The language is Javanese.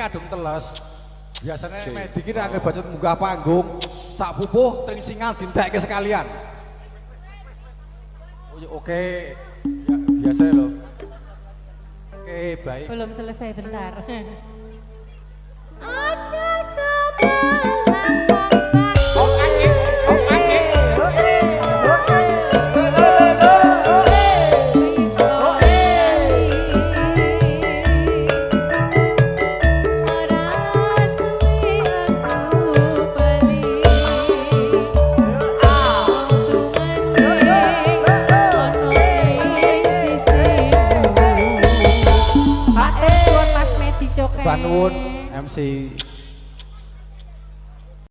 kadung teles. Biasanya medik ini agak bacot munggah panggung, sak pupuh tring singal dintekke sekalian. Oh ya oke, ya, biasa loh. Oke baik. Belum selesai bentar. Aja sebelah Banun MC